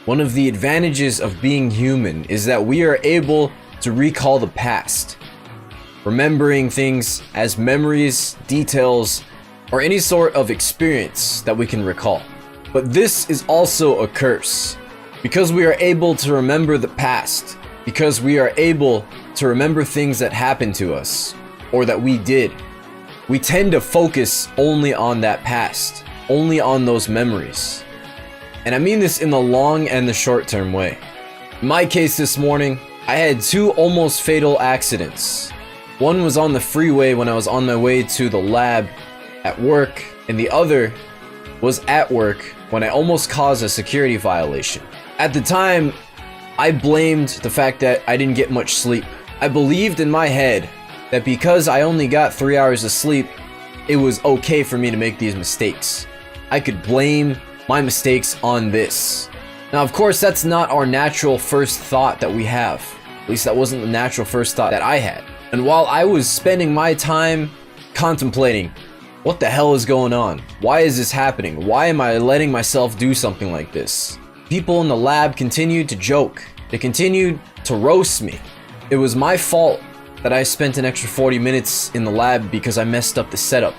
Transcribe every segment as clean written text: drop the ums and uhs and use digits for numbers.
One of the advantages of being human is that we are able to recall the past, remembering things as memories, details, or any sort of experience that we can recall. But this is also a curse. Because we are able to remember the past, because we are able to remember things that happened to us, or that we did, we tend to focus only on that past, only on those memories. And I mean this in the long and the short-term way. In my case this morning, I had 2 almost fatal accidents. One was on the freeway when I was on my way to the lab at work, and the other was at work when I almost caused a security violation. At the time, I blamed the fact that I didn't get much sleep. I believed in my head that because I only got 3 hours of sleep, it was okay for me to make these mistakes. I could blame my mistakes on this. Now, of course, that's not our natural first thought that we have. At least that wasn't the natural first thought that I had. And while I was spending my time contemplating, what the hell is going on? Why is this happening? Why am I letting myself do something like this? People in the lab continued to joke. They continued to roast me. It was my fault that I spent an extra 40 minutes in the lab because I messed up the setup.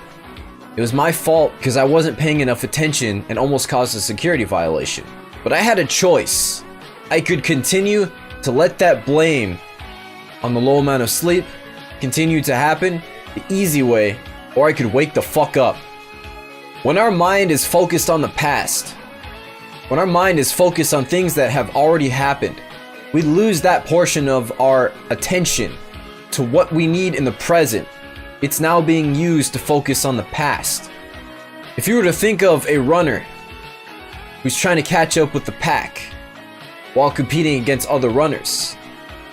It was my fault because I wasn't paying enough attention and almost caused a security violation. But I had a choice. I could continue to let that blame on the low amount of sleep continue to happen the easy way, or I could wake the fuck up. When our mind is focused on the past, when our mind is focused on things that have already happened, we lose that portion of our attention to what we need in the present. It's now being used to focus on the past. If you were to think of a runner who's trying to catch up with the pack while competing against other runners,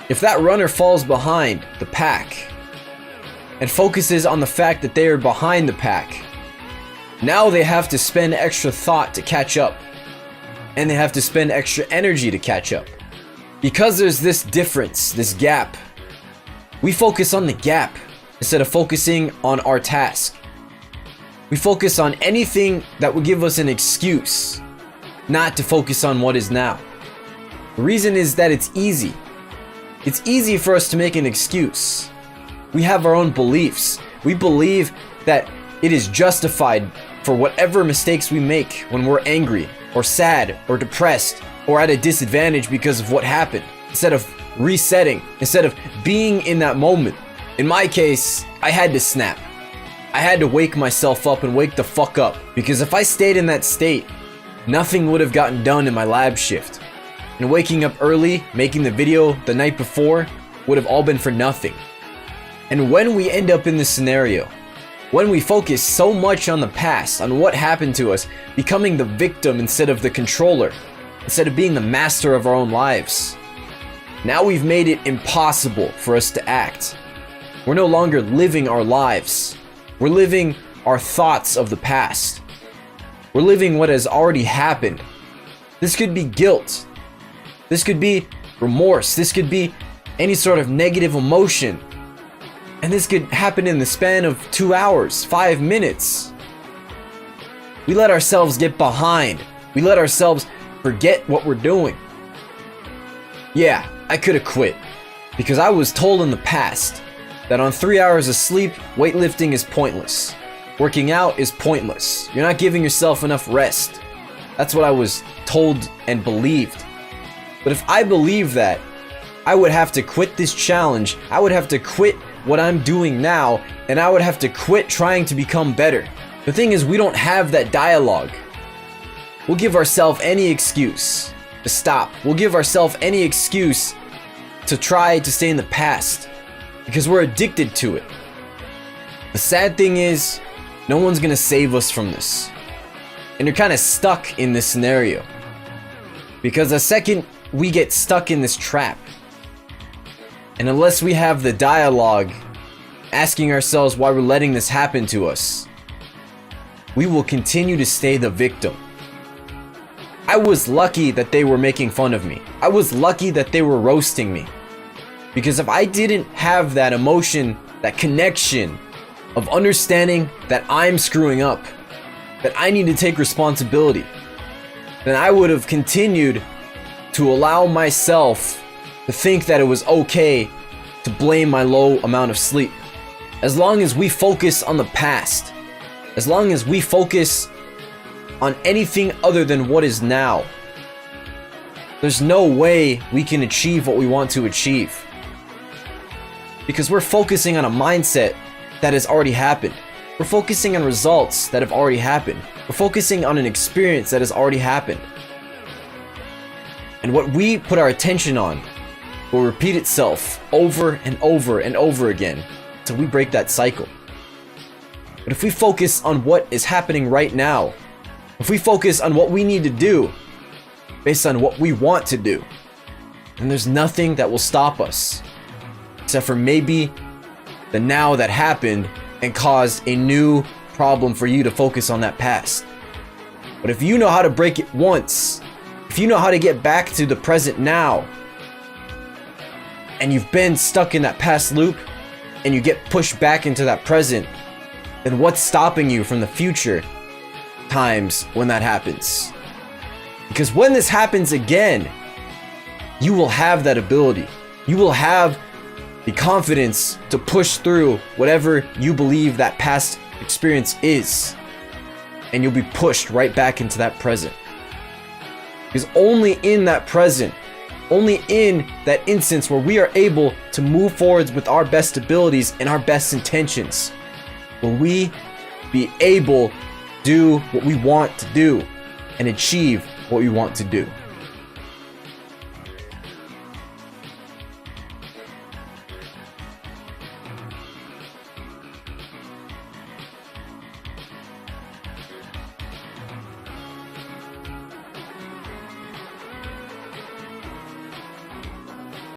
if that runner falls behind the pack and focuses on the fact that they are behind the pack, now they have to spend extra thought to catch up, and they have to spend extra energy to catch up. Because there's this difference, this gap, we focus on the gap instead of focusing on our task. We focus on anything that would give us an excuse not to focus on what is now. The reason is that it's easy. It's easy for us to make an excuse. We have our own beliefs. We believe that it is justified for whatever mistakes we make when we're angry or sad or depressed or at a disadvantage because of what happened, instead of resetting, instead of being in that moment. In my case, I had to snap. I had to wake myself up and wake the fuck up, because if I stayed in that state, nothing would have gotten done in my lab shift. And waking up early, making the video the night before, would have all been for nothing. And when we end up in this scenario, when we focus so much on the past, on what happened to us, becoming the victim instead of the controller, instead of being the master of our own lives, now we've made it impossible for us to act. We're no longer living our lives. We're living our thoughts of the past. We're living what has already happened. This could be guilt. This could be remorse. This could be any sort of negative emotion. And this could happen in the span of 2 hours, 5 minutes. We let ourselves get behind. We let ourselves forget what we're doing. Yeah, I could have quit, because I was told in the past that on 3 hours of sleep, weightlifting is pointless. Working out is pointless. You're not giving yourself enough rest. That's what I was told and believed. But if I believed that, I would have to quit this challenge. I would have to quit what I'm doing now, and I would have to quit trying to become better. The thing is, we don't have that dialogue. We'll give ourselves any excuse to stop. We'll give ourselves any excuse to try to stay in the past, because we're addicted to it. The sad thing is, no one's gonna save us from this. And you're kind of stuck in this scenario, because the second we get stuck in this trap, and unless we have the dialogue asking ourselves why we're letting this happen to us, we will continue to stay the victim. I was lucky that they were making fun of me. I was lucky that they were roasting me. Because if I didn't have that emotion, that connection of understanding that I'm screwing up, that I need to take responsibility, then I would have continued to allow myself to think that it was okay to blame my low amount of sleep. As long as we focus on the past, as long as we focus on anything other than what is now, there's no way we can achieve what we want to achieve. Because we're focusing on a mindset that has already happened. We're focusing on results that have already happened. We're focusing on an experience that has already happened. And what we put our attention on will repeat itself over and over and over again until we break that cycle. But if we focus on what is happening right now, if we focus on what we need to do based on what we want to do, then there's nothing that will stop us except for maybe the now that happened and caused a new problem for you to focus on that past. But if you know how to break it once, if you know how to get back to the present now, and you've been stuck in that past loop and you get pushed back into that present, then what's stopping you from the future times when that happens? Because when this happens again, you will have that ability. You will have the confidence to push through whatever you believe that past experience is. And you'll be pushed right back into that present. Because only in that present, only in that instance where we are able to move forwards with our best abilities and our best intentions, will we be able to do what we want to do and achieve what we want to do.